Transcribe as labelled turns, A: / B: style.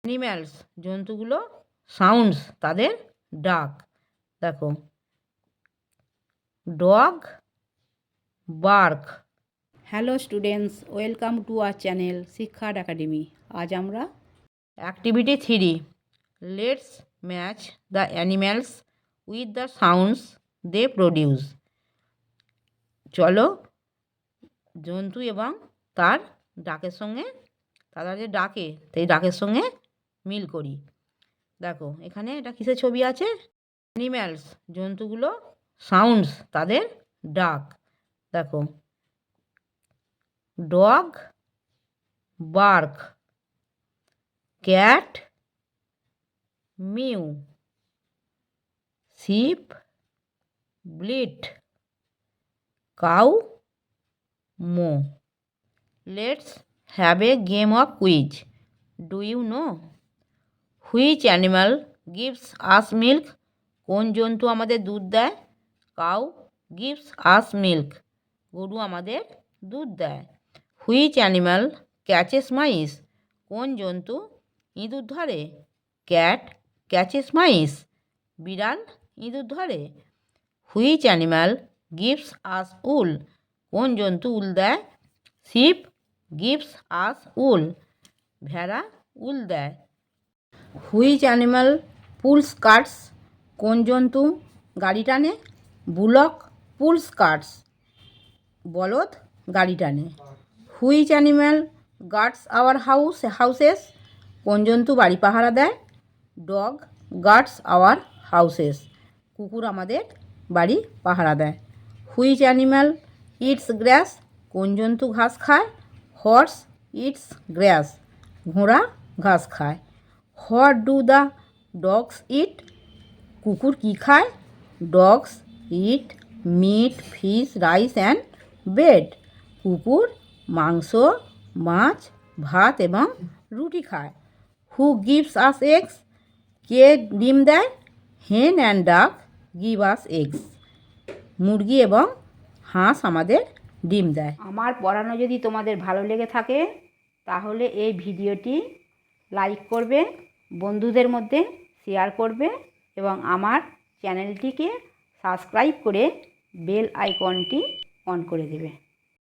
A: Animals জন্তুগুলো, sounds তাদের ডাক। দেখো, dog, bark.
B: Hello students, welcome to our channel শিক্ষার একাডেমি। আজ আমরা
A: activity 3, let's match the animals with the sounds they produce. চলো জন্তু এবং তার ডাকের সঙ্গে, তারা যে ডাকে সেই ডাকের সঙ্গে মিল করি। দেখো এখানে এটা কিসের ছবি আছে? অ্যানিম্যালস জন্তুগুলো, সাউন্ডস তাদের ডাক। দেখো, dog, bark, cat, meow, sheep, bleat, cow, moo. Let's have a game of quiz. Do you know which animal gives us milk? কোন জন্তু আমাদের দুধ দেয়? Cow gives us milk. গরু আমাদের দুধ দেয়। Which animal catches mice? কোন জন্তু ইঁদুর ধরে? Cat catches mice. বিড়াল ইঁদুর ধরে। Which animal gives us wool? কোন জন্তু উল দেয়? Sheep gives us wool. ভেড়া উল দেয়। Which animal pulls carts? কোন জন্তু গাড়ি টানে? Bullock pulls carts. বলদ গাড়ি টানে। Which animal guards our houses? কোন জন্তু বাড়ি পাহারা দেয়? Dog guards our houses. কুকুর আমাদের বাড়ি পাহারা দেয়। Which animal eats grass? কোন জন্তু ঘাস খায়? Horse eats grass. ঘোড়া ঘাস খায়। What do the dogs eat? কুকুর কী খায়? Dogs eat meat, fish, rice and bread. কুকুর মাংস, মাছ, ভাত এবং রুটি খায়। হু গিভস আস এগস? কে ডিম দেয়? হেন অ্যান্ড ডাক গিভ আস এগস। মুরগি এবং হাঁস আমাদের ডিম দেয়। আমার পড়ানো যদি তোমাদের ভালো লেগে থাকে তাহলে এই ভিডিওটি লাইক করবে, বন্ধুদের মধ্যে শেয়ার করবে এবং আমার চ্যানেলটিকে সাবস্ক্রাইব করে বেল আইকনটি অন করে দেবে।